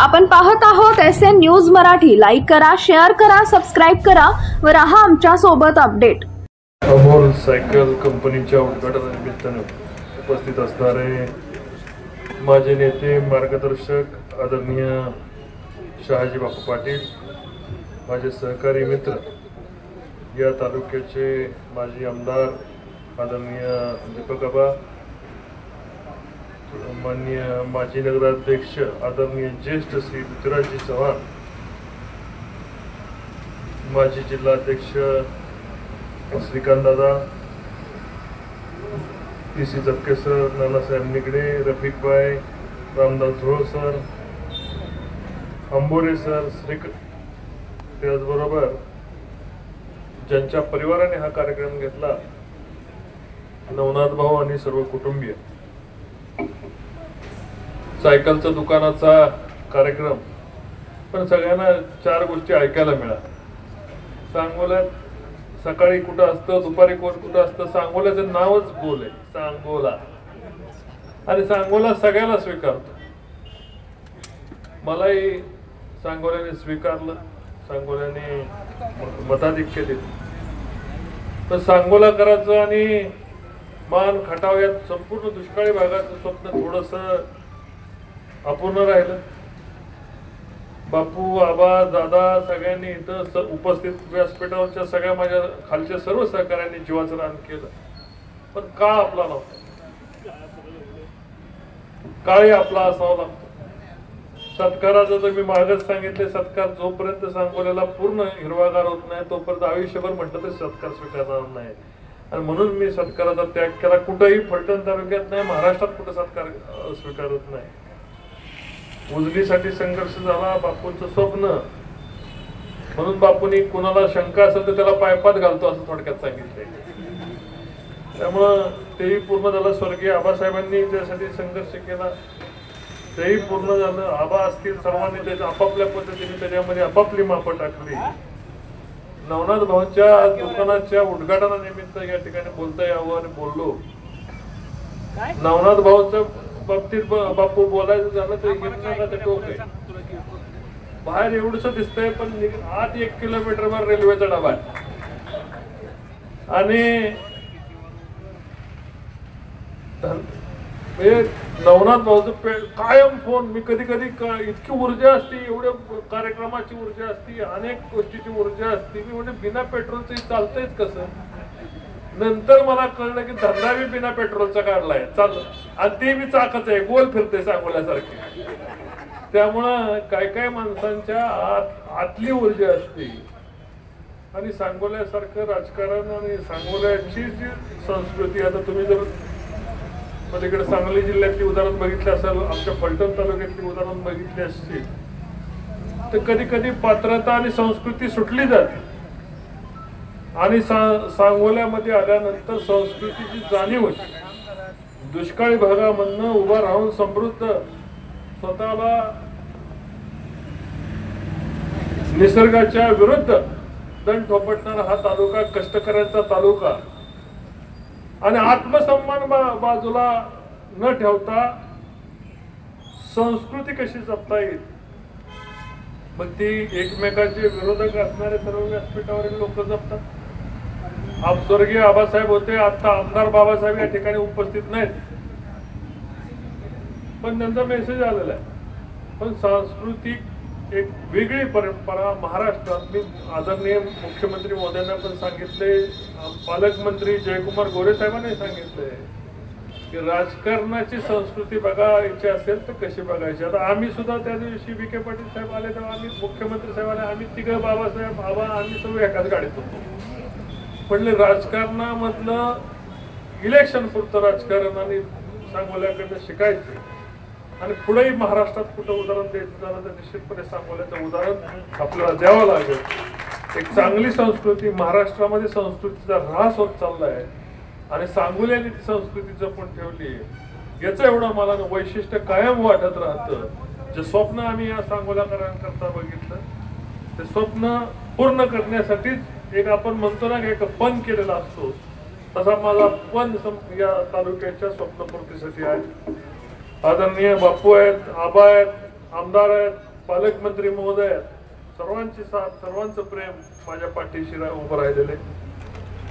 आपण पाहत आहोत SN न्यूज मराठी। लाईक करा, शेअर करा, सबस्क्राइब करा व रहा आमच्या सोबत अपडेट। अमोल सायकल कंपनीच्या उद्घाटनानिमित्ताने उपस्थित असणारे माझे नेते मार्गदर्शक आदरणीय शहाजी बापू पाटील, माझे सहकारी मित्र, या तालुक्याचे माजी आमदार आदरणीय दीपक आबा, माननीय माजी नगराध्यक्ष आदरणीय ज्येष्ठ श्री ऋतुराजजी चव्हाण, माजी जिल्हाध्यक्ष श्रीकांत दादा, PC जपके सर, नानासाहेब निगडे, रफिक भाई, रामदास झोळ सर, अंबोरे सर, त्याचबरोबर ज्यांच्या परिवाराने हा कार्यक्रम घेतला, नवनाथ भाऊ आणि सर्व कुटुंबीय। सायकलच्या दुकानाचा कार्यक्रम, पण सगळ्यांना चार गोष्टी ऐकायला मिळाल्या। सांगोल्यात सकाळी कुठं असतं, दुपारी कोण कुठं असतं, सांगोल्याचं नावच बोल आहे, सांगोला, आणि सांगोला सगळ्याला स्वीकारतो। मलाही सांगोल्याने स्वीकारलं, सांगोल्याने मताधिक्य दिलं। तर सांगोला करायचं आणि मान खटावयात संपूर्ण दुष्काळी भागाचं स्वप्न थोडंसं अपूर्ण राहिलं। बापू, आबा, दादा सगळ्यांनी इथं उपस्थित व्यासपीठावरच्या सगळ्या माझ्या खालच्या सर्व सहकाऱ्यांनी जीवाचं रान केलं, पण काळ आपला नव्हता, काळही आपला असावा लागतो। सत्काराचं तर मी मागच सांगितले, सत्कार जोपर्यंत सांगोल्याला पूर्ण हिरवागार होत नाही तोपर्यंत आयुष्यभर म्हटलं तरी सत्कार स्वीकारणार नाही, आणि म्हणून मी सत्काराचा त्याग केला। कुठेही फलटण तालुक्यात नाही, महाराष्ट्रात कुठं सत्कार स्वीकारत नाही। उजनीसाठी संघर्ष झाला, बापूंचं स्वप्न, म्हणून बापूंनी कुणाला शंका असेल तर त्याला पायपात घालतो असं थोडक्यात सांगितलंय। त्यामुळं तेही पूर्ण झालं। स्वर्गीय आबासाहेबांनी त्यासाठी संघर्ष केला, तेही पूर्ण झालं। आबा असतील, सर्वांनी त्याच्या आपापल्या पद्धतीने त्याच्यामध्ये आपापली मापं टाकली। नवनाथ भाऊंच्या दुकानाच्या उद्घाटनानिमित्त या ठिकाणी बोलता यावं आणि बोललो। नवनाथ भाऊच्या बाबतीत बापू बोलायचं झालं तर हिमनगाचं टोक आहे, बाहेर एवढंच दिसतंय पण आत 1 किलोमीटरवर रेल्वेचा डबा आहे। आणि नवनाथ भाऊचं कायम फोन, मी कधी कधी इतकी ऊर्जा असते, एवढ्या कार्यक्रमाची ऊर्जा असते, अनेक गोष्टीची ऊर्जा असते, मी म्हणजे बिना पेट्रोलचं चालतंयच कसं। नंतर मला कळलं की धंदा बी बिना पेट्रोलचा काढलाय, चाललं, आणि ते बी चाकच आहे, गोल फिरते सांगोल्यासारखी। त्यामुळं काय काय माणसांच्या आतली ऊर्जा असते, आणि सांगोल्यासारखं राजकारण आणि सांगोल्याची जी संस्कृती, आता तुम्ही जर पलीकडे सांगली जिल्ह्यातली उदाहरण बघितलं असेल, आमच्या फलटण तालुक्यातली उदाहरण बघितली असतील, तर कधी कधी पात्रता आणि संस्कृती सुटली जाते, आणि सांगोल्यामध्ये आल्यानंतर संस्कृतीची जाणीव होती। दुष्काळी भागामधनं उभा राहून समृद्ध स्वतःला निसर्गाच्या विरुद्ध दंड थोपटणारा हा तालुका, कष्टकऱ्यांचा तालुका, आणि आत्मसन्मान बाजूला न ठेवता संस्कृती कशी जपता येईल, मग ती एकमेकांचे विरोधक असणारे सर्व व्यासपीठावरील लोक जपतात। स्वर्गीय आबासाहेब होते, आता आमदार बाबासाहेब या ठिकाणी उपस्थित नाहीत, पण त्यांचा मेसेज आलेला आहे। पण सांस्कृतिक एक वेगळी परंपरा महाराष्ट्रात, मी आदरणीय मुख्यमंत्री महोदयांना पण सांगितले, पालकमंत्री जयकुमार गोरे साहेबांनी सांगितले की राजकारणाची संस्कृती बघायची असेल तर कशी बघायची। आता आम्ही सुद्धा त्या दिवशी विखे पाटील साहेब आले तेव्हा आम्ही, मुख्यमंत्री साहेब आले, आम्ही तिघं, बाबासाहेब, आबा, आम्ही सर्व एकाच गाडीत होतो। म्हणले राजकारणामधलं इलेक्शन पुरतं राजकारण आणि सांगोल्याकडनं शिकायचं, आणि पुढेही महाराष्ट्रात कुठं उदाहरण द्यायचं झालं तर निश्चितपणे सांगोल्याचं उदाहरण आपल्याला द्यावं लागेल। एक चांगली संस्कृती, महाराष्ट्रामध्ये संस्कृतीचा ऱ्हास होत चाललाय, आणि सांगोल्याने ती संस्कृती जपून ठेवली, याचं एवढं मला वैशिष्ट्य कायम वाटत राहतं। जे स्वप्न आम्ही या सांगोल्याकरांकरता बघितलं, ते स्वप्न पूर्ण करण्यासाठीच एक आपण म्हणतो ना, एक पण केलेला असतो, तसा माझा पण या तालुक्याच्या स्वप्नपूर्तीसाठी आहे। आदरणीय बापू आहेत, आबा आहेत, आमदार आहेत, पालकमंत्री महोदय सर्वांची साथ, सर्वांचं प्रेम माझ्या पाठीशी उभं राहिलेले.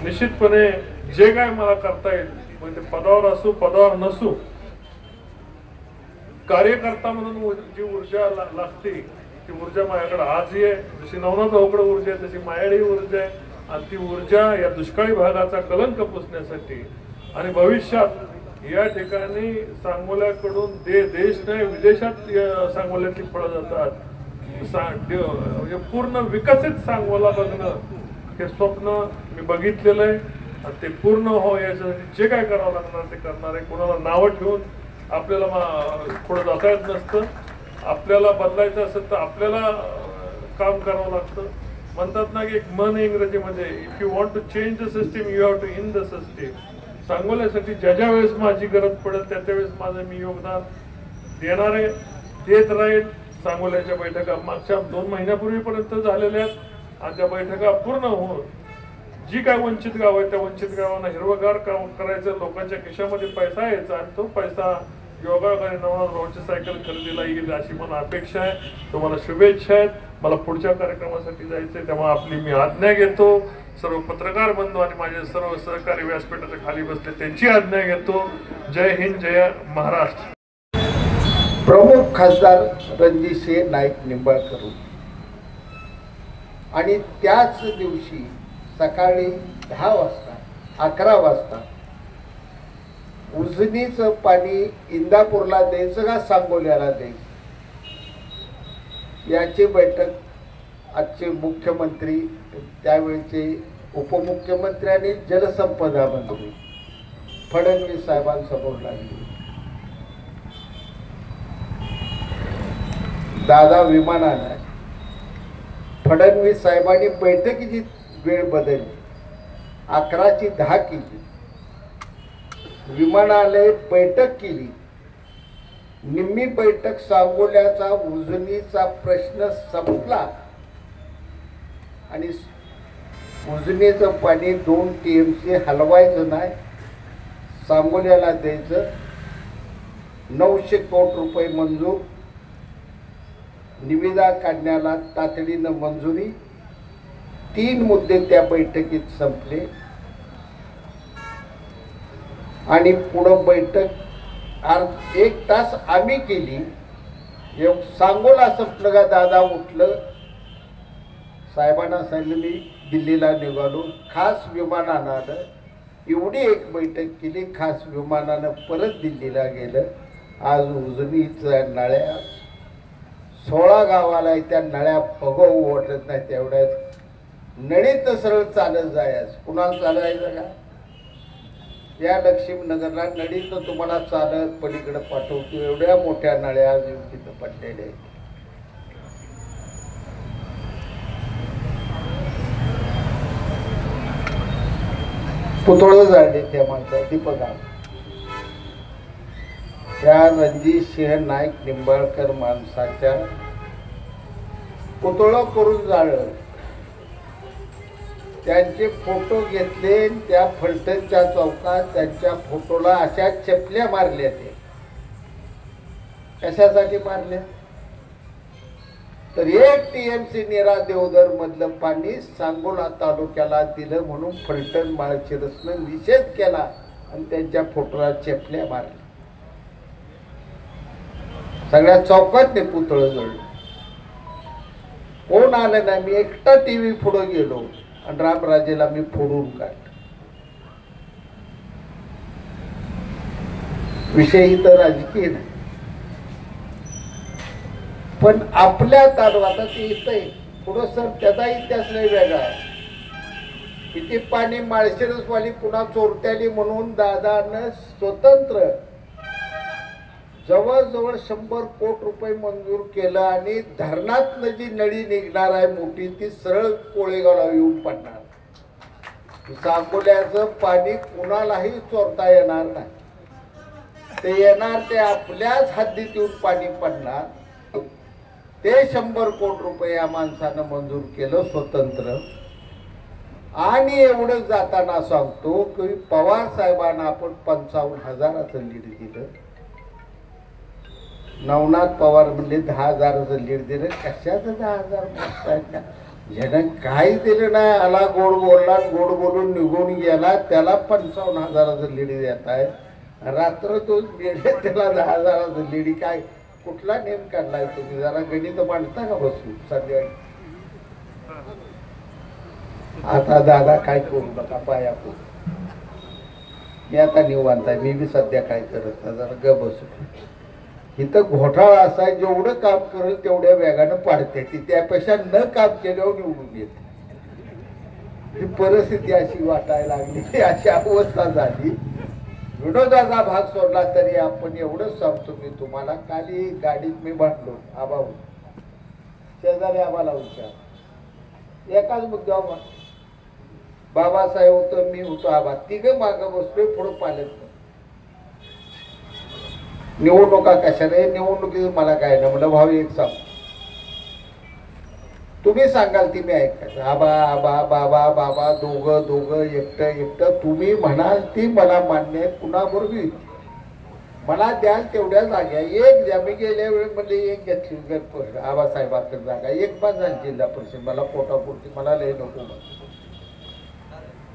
निश्चितपणे जे काय मला करता येईल, म्हणजे पदावर असू पदावर नसू, कार्यकर्ता म्हणून जी ऊर्जा लागते ती ऊर्जा माझ्याकडे आजही आहे. जशी नवनाथ भाऊकडे ऊर्जा आहे तशी माझ्याकडे ऊर्जा आहे. आणि ती ऊर्जा या दुष्काळी भागाचा कलंक पुसण्यासाठी आणि भविष्यात या ठिकाणी सांगोल्याकडून देश नाही विदेशात सांगोल्यातली फळं जातात. पूर्ण विकसित सांगोला बघणं हे स्वप्न मी बघितलेलं आहे आणि ते पूर्ण हो याच्यासाठी जे काय करावं लागणार ते करणार आहे. कोणाला नावं ठेवून आपल्याला पुढे जाता येत नसतं. आपल्याला बदलायचं असेल तर आपल्याला काम करावं लागतं. म्हणतात ना की एक मन इंग्रजीमध्ये, if you want to change the system you have to in the system. सांगोल्यासाठी ज्या वेळेस माझी गरज पडेल त्या वेळेस माझं मी योगदान देणार आहे, देत राहील. सांगोल्याच्या बैठका मागच्या 2 महिन्यापूर्वीपर्यंत झालेल्या आहेत आणि त्या बैठका पूर्ण होऊन जी काय वंचित गाव आहे त्या वंचित गावांना हिरवगार काम करायचं, लोकांच्या खिशामध्ये पैसा यायचा आणि तो पैसा योगायोगाने नवनाथ भाऊची सायकल खरेदीला येईल अशी मला अपेक्षा आहे. तुम्हाला शुभेच्छा आहेत. मला पुढच्या कार्यक्रमासाठी जायचंय, त्यामुळे आपली मी आज्ञा घेतो. सर्व पत्रकार बंधू आणि माझे सर्व सहकारी व्यासपीठाच्या खाली बसले त्यांची आज्ञा घेतो. जय हिंद, जय महाराष्ट्र. प्रमुख खासदार रणजितसिंह नाईक निंबाळकर आणि त्याच दिवशी सकाळी 10 वाजता 11 वाजता उजनीचं पाणी इंदापूरला द्यायचं का सांगोल्याला द्यायचं याची बैठक आजचे मुख्यमंत्री, त्यावेळेचे उपमुख्यमंत्री आणि जलसंपदा मंत्री फडणवीस साहेबांसमोर लागली. दादा विमानानं फडणवीस साहेबांनी बैठकीची वेळ बदलली, 11ची 10 केली. विमानालय बैठक केली. निम्मी बैठक सांगोल्याचा उजनीचा प्रश्न संपला आणि उजनीचं पाणी 2 TMC हलवायचं नाही, सांगोल्याला द्यायचं. 900 कोटी रुपये मंजूर, निविदा काढण्याला तातडीनं मंजुरी. 3 मुद्दे त्या बैठकीत संपले आणि पुढं बैठक 1 तास आम्ही केली. सांगोला संपलं का दादा उठलं, साहेबांना सांगितलं मी दिल्लीला निघालो, खास विमानानं आलं. एवढी एक बैठक केली, खास विमानानं परत दिल्लीला गेलं. आज उजनीच्या नळ्या 16 गावाला त्या नळ्या बघू वाटत नाही, तेवढ्याच नळीत सरळ चालत जायचं. कुणाला चालायचं का? या लक्ष्मीनगरला नळीत तुम्हाला चालत पलीकडे पाठवतो. एवढ्या मोठ्या नळ्या तिथं पडलेल्या आहेत. पुतळं जाळले त्या माणसाला, दीपक त्या रणजितसिंह नाईक निंबाळकर माणसाच्या पुतळं करून जाळलं. त्यांचे फोटो घेतले, त्या फलटणच्या चौकात त्यांच्या फोटोला अशा चपल्या मारल्या. ते कशासाठी मारल्या? तर 1 TMC नीरा देवधर मधलं पाणी सांगोला तालुक्याला दिलं म्हणून फलटण माळशिरसनं निषेध केला आणि त्यांच्या फोटोला चपल्या मारल्या. सगळ्या चौकात ते पुतळं जळलं. कोण आलं नाही. मी एकटा TV पुढे गेलो आणि रामराजेला मी फोडून काढलं. विषय इतर राजकीय नाही, पण आपल्या तालुक्यात ते येतंय पुढं सर, त्याचा इतिहास नाही वेगळा. किती पाणी माळशिरसवाली पुन्हा चोरत्याली म्हणून दादानं स्वतंत्र जवळजवळ 100 कोटी रुपये मंजूर केलं आणि धरणातनं जी नळी निघणार आहे मोठी ती सरळ कोळेगावला येऊन पडणार. सांगोल्याचं पाणी कुणालाही चोरता येणार नाही. ते येणार ते आपल्याच हद्दीत येऊन पाणी पडणार. ते 100 कोटी रुपये या माणसानं मंजूर केलं स्वतंत्र. आणि एवढं जाताना सांगतो की पवार साहेबांना आपण 55,000चं लीड दिलं. नवनाथ पवार म्हणले 10,000चं लीड दिलं. कशाचं 10,000 म्हणताय का? ज्यानं काही दिलं नाही, आला गोड बोलला, गोड बोलून निघून गेला, त्याला 55,000चं लीड देत आहे. रात्र तो गेले त्याला 10,000चं लीड. काय कुठला नेम काढलाय तुम्ही? जरा गणित मांडता का बसून सध्या? आता दादा काय करू नका, पाया करू. मी आता निवांत आहे, मी बी सध्या काय करत नाही, जरा ग बसू. इथं घोटाळा असा आहे, जेवढं काम करेल तेवढ्या वेगानं पाडते ती, त्यापेक्षा न काम केल्यावर निवडून येते. ही परिस्थिती अशी वाटायला लागली, अशी अवस्था झाली. विनोदाचा भाग सोडला तरी आपण एवढंच सांगतो मी तुम्हाला. काली गाडीत मी भांडलो आबाहून, शेजारी आम्हाला विचार एकाच मुद्द्यावर बाबासाहेब होतं, मी होतो, आबा तिघं मागं बसलोय, पुढं पालक. निवडणुका कशाला? निवडणुकीत मला काय नाही म्हणलं. भाऊ एक सांग, तुम्ही सांगाल ती मी ऐकायचं. आबा आबा बाबा बाबा दोघं एकटं तुम्ही म्हणाल ती मला मान्य आहे. कुणाबरोबर युती? मला द्याल तेवढ्या जागा एक द्या. मी गेल्या वेळेमध्ये एक घेतली आबासाहेबांकडे जागा, एक पाच झाली जिल्हा परिषद. मला पोटापुरती, मला लय नको.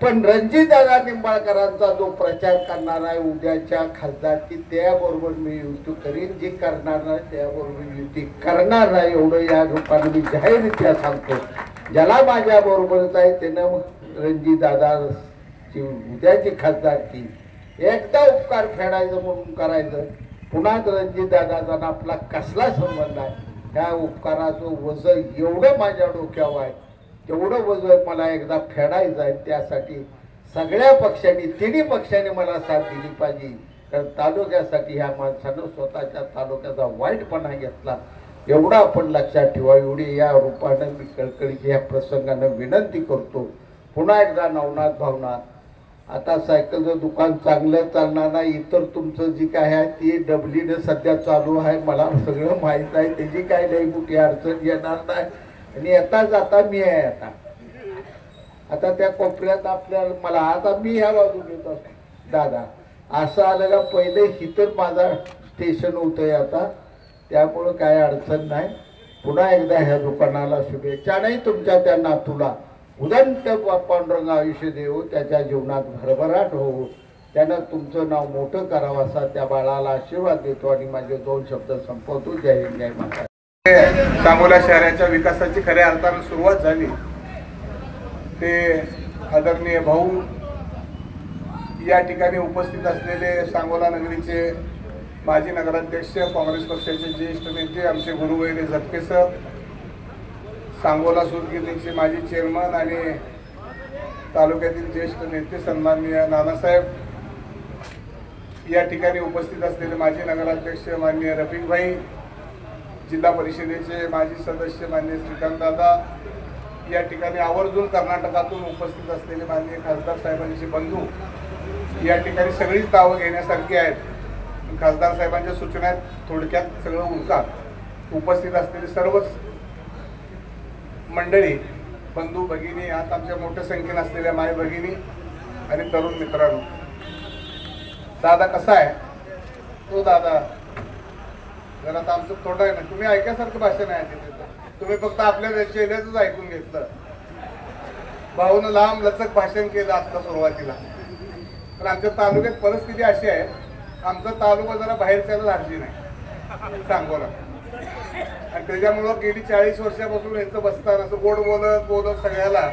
पण रणजितदादा निंबाळकरांचा जो प्रचार करणार आहे उद्याच्या खासदारकी, त्याबरोबर मी युती करीन. जी करणार नाही त्याबरोबर युती करणार नाही, एवढं या रूपाने मी जाहीररित्या सांगतो. ज्याला माझ्या बरोबरच आहे त्यानं रणजितदादाची उद्याची खासदारकी एकदा उपकार फेडायचं म्हणून करायचं. पुन्हा रणजितदादाचा आपला कसला संबंध आहे? त्या उपकाराचं वजन एवढं माझ्या डोक्यावर आहे, तेवढं वजन मला एकदा फेडायचं आहे. त्यासाठी सगळ्या पक्षांनी, तिन्ही पक्षांनी मला साथ दिली पाहिजे. कारण तालुक्यासाठी ह्या माणसानं स्वतःच्या तालुक्याचा वाईटपणा घेतला, एवढं आपण लक्षात ठेवा. एवढी या रूपानं मी कळकळीची या प्रसंगानं विनंती करतो. पुन्हा एकदा नवनाथ भावना, आता सायकलचं दुकान चांगलं चालणार नाही. इतर तुमचं जी काय आहे ती डबलीनं सध्या चालू आहे, मला सगळं माहीत आहे. त्याची काय लई मोठी अडचण येणार नाही. आणि येता जाता मी आहे. आता त्या कोपऱ्यात आपल्याला मला आता मी ह्या बाजून येत असतो. दादा असं आलं का, पहिले हिथं माझा स्टेशन होतंय आता, त्यामुळं काय अडचण नाही. पुन्हा एकदा ह्या दुकानाला शुभेच्छा. नाही तुमच्या त्या नातूला उदंत पांडुरंग आयुष्य देव, त्याच्या जीवनात भरभराट हो, त्यानं तुमचं नाव मोठं करावं असा त्या बाळाला आशीर्वाद देतो. आणि माझे 2 शब्द संपवतो. जय हिंद, जय महाराज. सांगोला शहराच्या विकासाची खऱ्या अर्थानं सुरुवात झाली ते आदरणीय भाऊ, या ठिकाणी उपस्थित असलेले सांगोला नगरीचे माजी नगराध्यक्ष, काँग्रेस पक्षाचे ज्येष्ठ नेते, आमचे गुरुवैरी झटके सर, सांगोला सूतगिरणीचे माजी चेअरमन आणि तालुक्यातील ज्येष्ठ नेते सन्माननीय नानासाहेब, या ठिकाणी उपस्थित असलेले माजी नगराध्यक्ष माननीय रफिकभाई, जिल्हा परिषदेचे माजी सदस्य माननीय श्रीकांतदादा, या ठिकाणी आवर्जून कर्नाटकातून उपस्थित असलेले माननीय खासदार साहेबांचे बंधू, या ठिकाणी सगळीच नावं घेण्यासारखी आहेत. खासदार साहेबांच्या सूचनात थोडक्यात सगळं उरका. उपस्थित असलेले सर्वच मंडळी, बंधू भगिनी, आता आमच्या मोठ्या संख्येने असलेल्या माय भगिनी आणि तरुण मित्रांनो, दादा कसा आहे तो? दादा जरा आता आमचं थोडं आहे ना, तुम्ही ऐकायसारखं भाषण आहे तिथे, तुम्ही फक्त आपल्या चेहऱ्याच ऐकून घेतलं. भाऊनं लांब लचक भाषण केलं आता सुरुवातीला. पण आमच्या तालुक्यात परिस्थिती अशी आहे, आमचा तालुका जरा बाहेरच्याला धाडली नाही सांगोला, आणि त्याच्यामुळं गेली 40 वर्षापासून याचं बसताना असं गोड बोलत बोलत सगळ्याला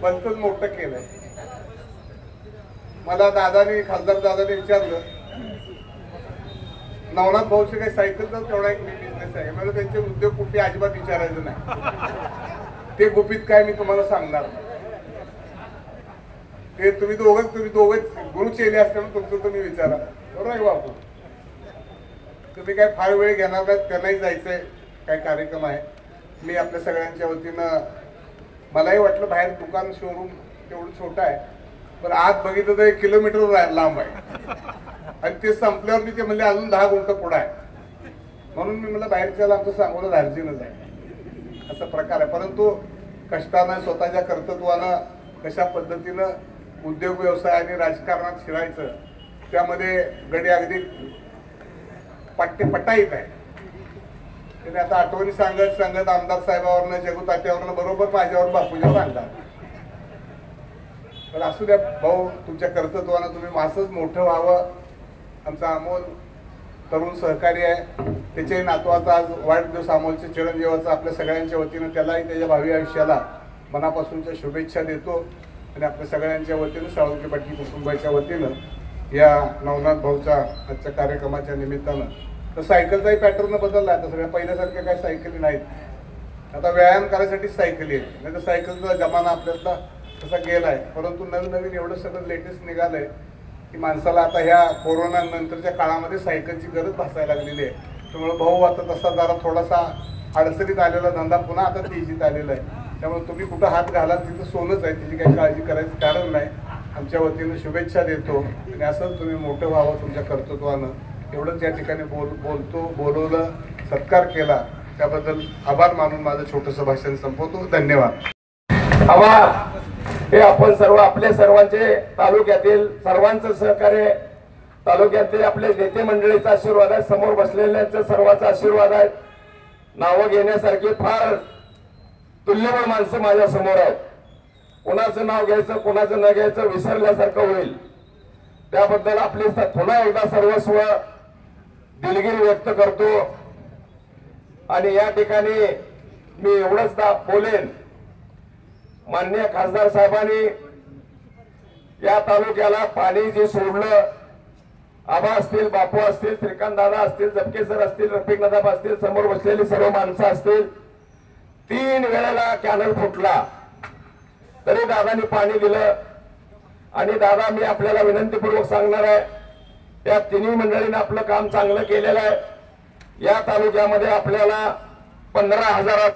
बंतच मोठं केलंय. मला दादाने, खासदार दादाने विचारलं, नवनाथ भाऊचे काही सायकलचा तेवढा एक बिझनेस आहे, मला त्यांचे उद्योग कुठे अजिबात विचारायचं नाही. ते गुपित काय मी तुम्हाला सांगणार नाही. ते तुम्ही दोघंच गुरु चेले असल्यामुळे तुमचं तुम्ही विचारा. बरोबर आहे बापू? तुम्ही काय फार वेळ घेणार नाहीत, त्यांनाही जायचंय, काय कार्यक्रम आहे. मी आपल्या सगळ्यांच्या वतीनं, मलाही वाटलं बाहेर दुकान शोरूम तेवढं छोटं आहे, पण आत बघितलं तर 1 किलोमीटर लांब आहे. आणि ते संपल्यावर मी ते म्हणले अजून 10 गुंठ पुढं आहे. म्हणून मी मला बाहेरच्याला आमचं सांगोला धार्जिनच आहे, असा प्रकार आहे. परंतु कष्टानं, स्वतःच्या कर्तृत्वानं कशा पद्धतीनं उद्योग व्यवसाय आणि राजकारणात शिरायचं, त्यामध्ये गडी अगदी पटाईत आहे. त्याने आता आठवणी सांगत सांगत आमदार साहेबावरनं जगू तात्यावरनं बरोबर माझ्यावर बापूच्या आणला. पण असू द्या भाऊ, तुमच्या कर्तृत्वानं तुम्ही असंच मोठं व्हावं. आमचा अमोल तरुण सहकारी आहे, त्याच्याही नातवाचा आज वाढदिवस अमोलच्या चिरंजीवाचा आपल्या सगळ्यांच्या वतीनं त्यालाही त्याच्या भावी आयुष्याला मनापासूनच्या शुभेच्छा देतो. आणि आपल्या सगळ्यांच्या वतीनं साळुंखे पाटील कुटुंबाच्या वतीनं या नवनाथ भाऊच्या आजच्या कार्यक्रमाच्या निमित्तानं तर सायकलचाही पॅटर्न बदलला. आता सगळ्या पहिल्यासारख्या काही सायकली नाहीत, आता व्यायाम करायसाठी सायकली आहे. नाही तर सायकलचा जमाना आपल्यातला तसा गेला आहे. परंतु नवीन नवीन एवढं सगळं लेटेस्ट निघालंय की माणसाला आता ह्या कोरोना नंतरच्या काळामध्ये सायकलची गरज भासायला लागलेली आहे. त्यामुळे भाऊ आता तसा जरा थोडासा अडचणीत आलेला धंदा पुन्हा आता तेजीत आलेला आहे. त्यामुळे तुम्ही कुठं हात घालाल तिथं सोनच आहे, त्याची काही काळजी करायचं कारण नाही. आमच्या वतीनं शुभेच्छा देतो आणि असंच तुम्ही मोठं व्हावं तुमच्या कर्तृत्वानं. एवढंच या ठिकाणी बोलवलं, सत्कार केला त्याबद्दल आभार मानून माझं छोटंसं भाषण संपवतो. धन्यवाद. आभार. हे आपण सर्व आपले सर्वांचे तालुक्यातील सर्वांचं सहकार्य, तालुक्यातील आपले नेते मंडळीचा आशीर्वाद आहे, समोर बसलेल्यांचा सर्वांचा आशीर्वाद आहे. नावं घेण्यासारखी फार तुल्यबळ माणसं माझ्या समोर आहेत. कोणाचं नाव घ्यायचं कोणाचं न घ्यायचं विसरल्यासारखं होईल. त्याबद्दल आपले पुन्हा एकदा सर्वस्व दिलगिरी व्यक्त करतो. आणि या ठिकाणी मी एवढंच बोलेन, माननीय खासदार साहेबांनी या तालुक्याला पाणी जे सोडलं, आबा असतील, बापू असतील, श्रीकांत दादा असतील, जपके सर असतील, रफिक नदाब असतील, समोर बसलेली सर्व माणसं असतील, 3 वेळेला कॅनल फुटला तरी दादांनी पाणी दिलं. आणि दादा, मी आपल्याला विनंतीपूर्वक सांगणार आहे, त्या तिन्ही मंडळींनी आपलं काम चांगलं केलेलं आहे. या तालुक्यामध्ये आपल्याला 15,000